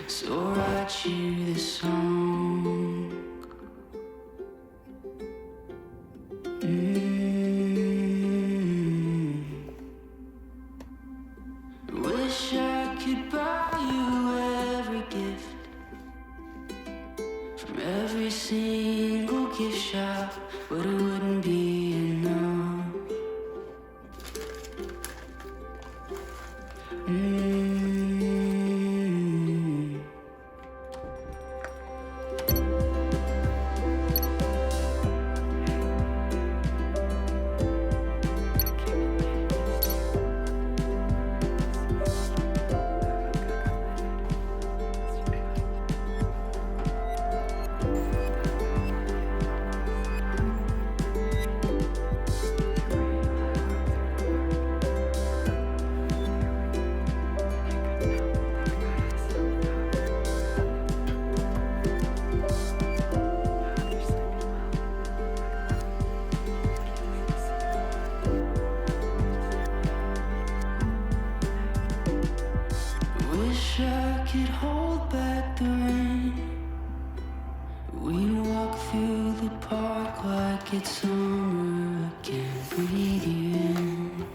So write you this song. Wish I could buy you every gift from every single gift shop, but it wouldn't be enough. Wish I could hold back the rain. We'd walk through the park like it's summer again. Breathe you in.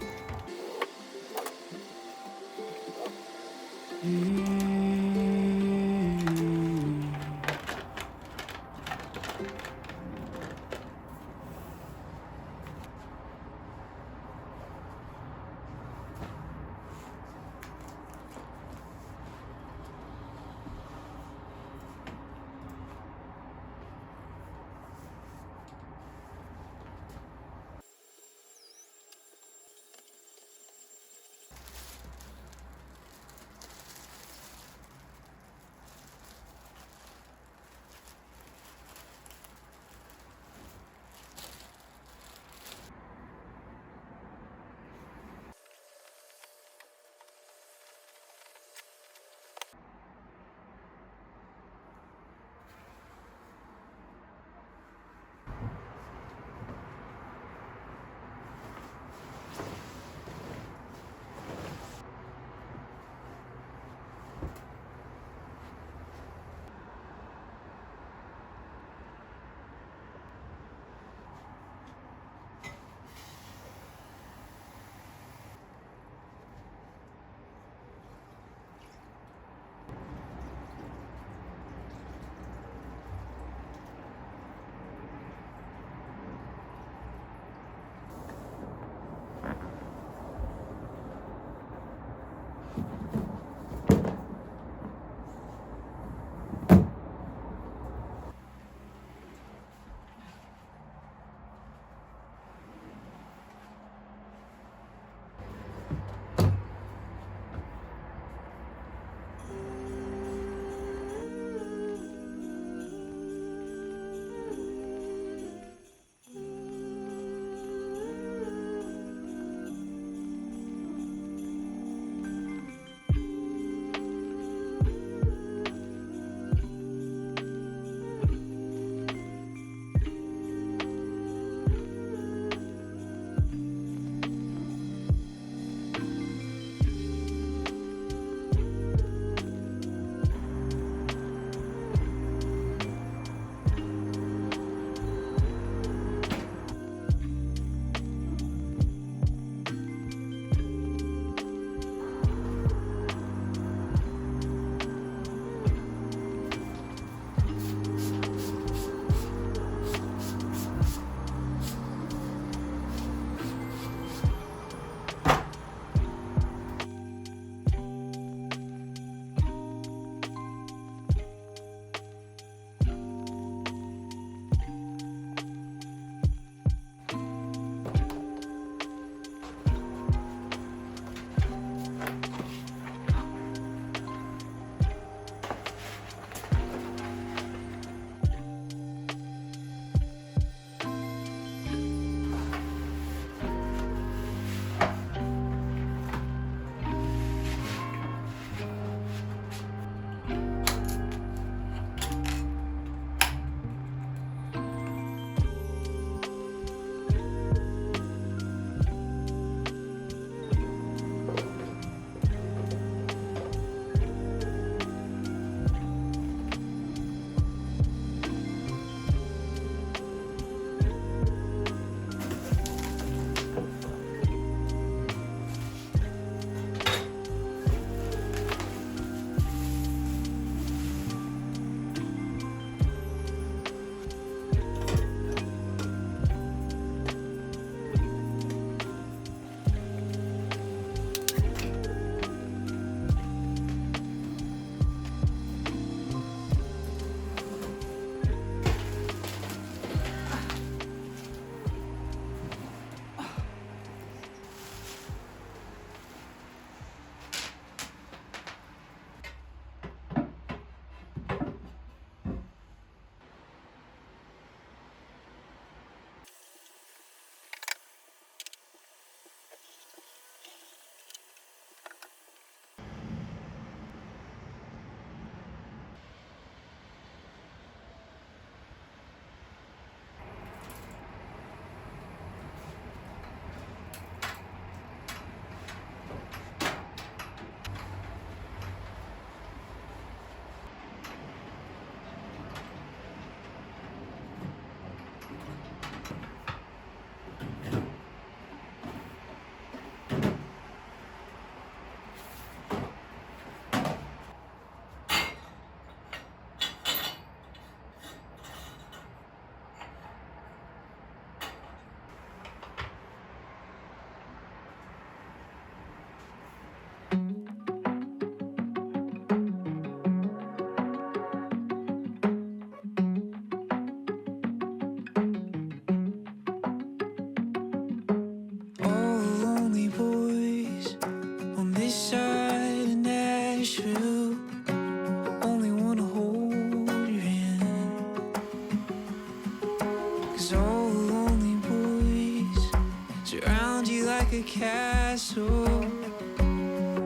a castle.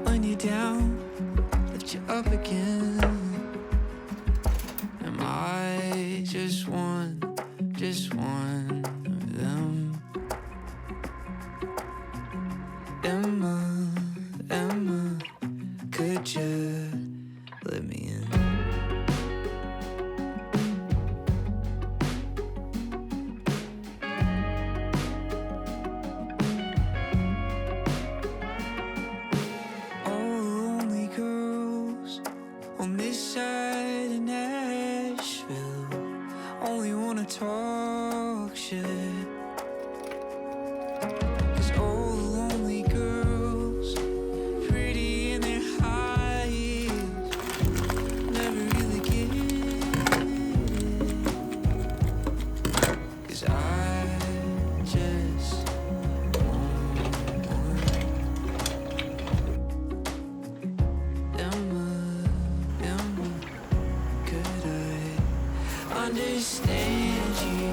When you're down, lift you up again. Am I just one of them? Emma, could you let me in? Talk shit, 'cause all lonely girls, pretty in their high heels, never really get it. 'Cause I just want Emma, could I understand you?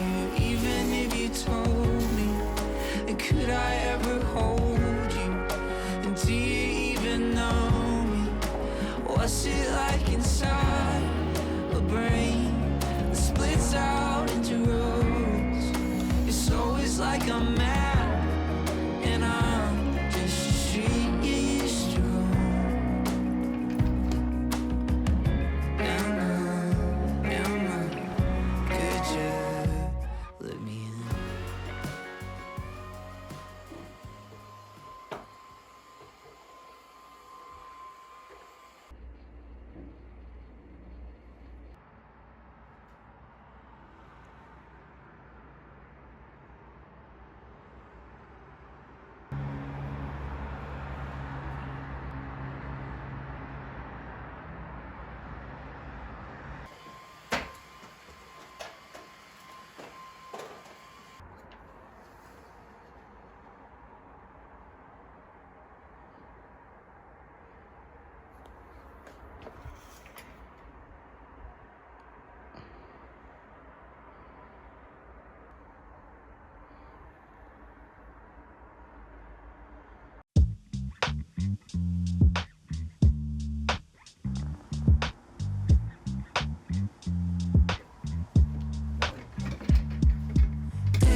Told me, and could I ever hold you? And do you even know me? What's it like inside a brain that splits out into roads? It's always like I'm mad and I'm just a street you used to roam. Emma, could you let me in?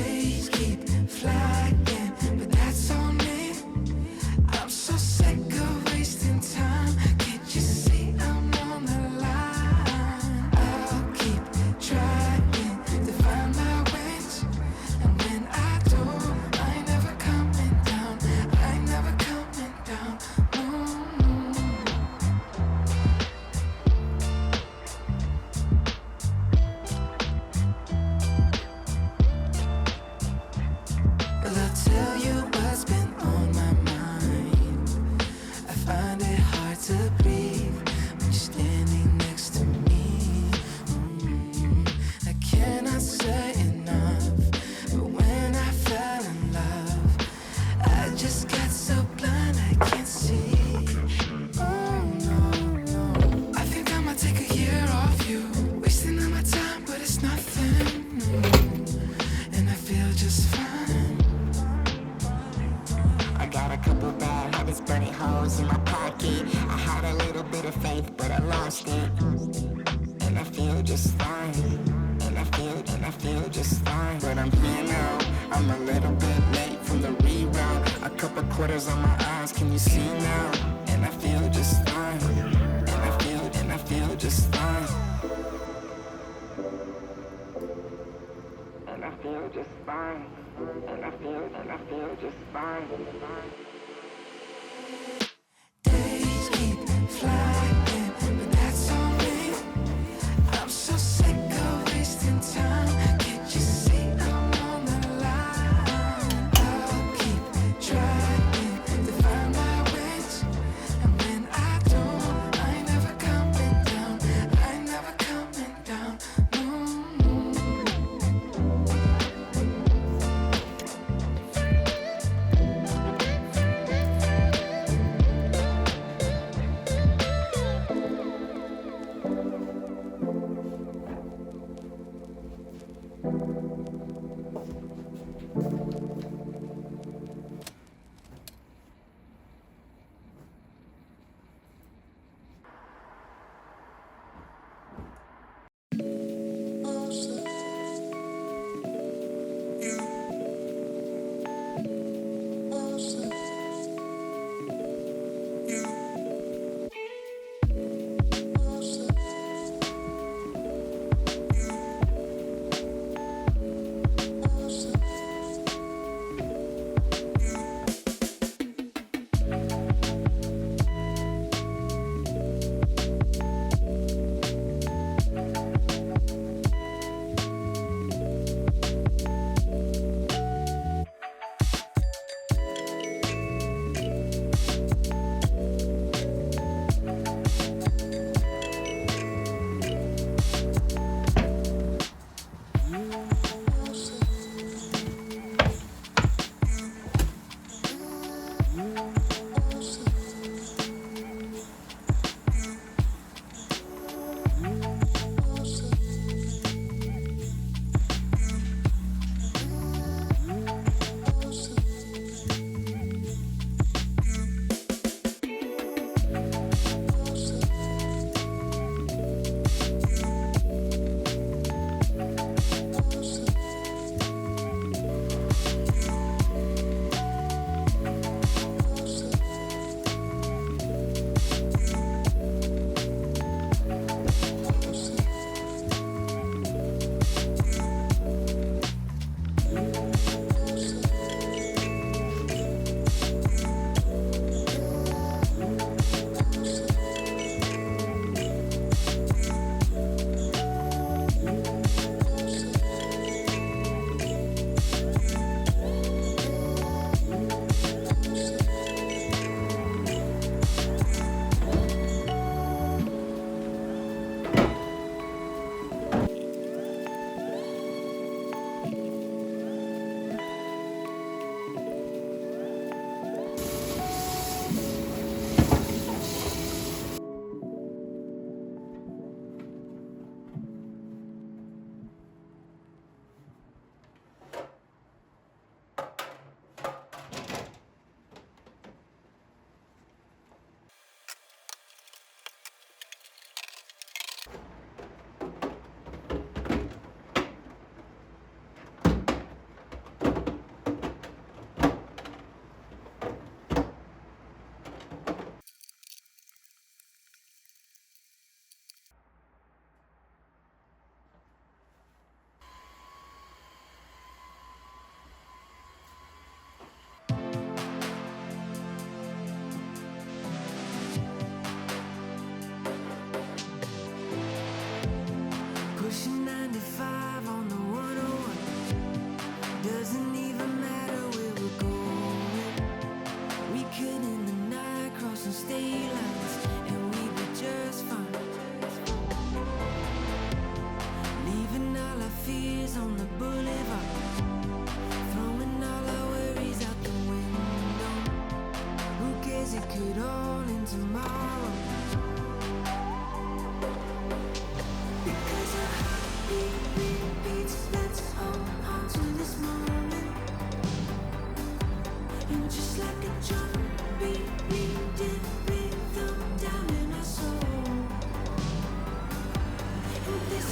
Days keep flying, but that's on me. I'm so sick of wasting time. Can't you see I'm on the line? I'll keep trying to find my wings, and when I don't, I ain't never coming down. I ain't never coming down.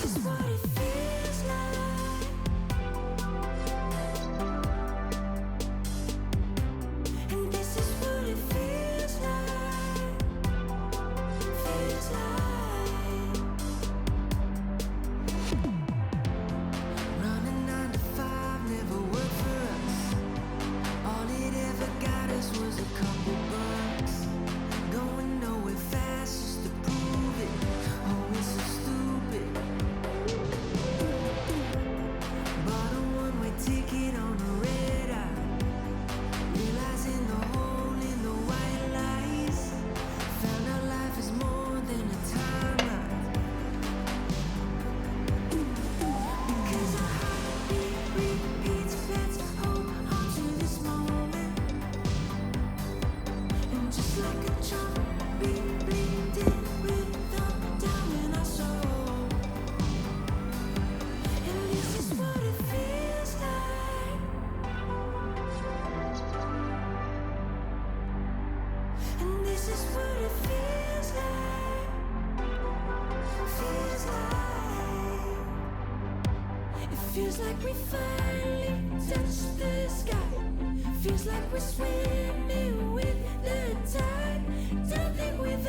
is what it feels like. And this is what it feels like. Feels like. Running 9 to 5 never worked for us. All it ever got us was a couple bucks. Going nowhere fast just to prove it. Oh, it's so stupid. Bought a one-way ticket on a red eye. Realizing the hole in the white lies. Found out life is more than a timeline. Because our heartbeat repeats, let's hold on to this moment. And just like a drumbeat bleeding rhythm down in our soul. And this is what it feels like. And this is what it feels like. Feels like. It feels like we finally touched the sky. Feels like we're swimming with the tide. Don't think we've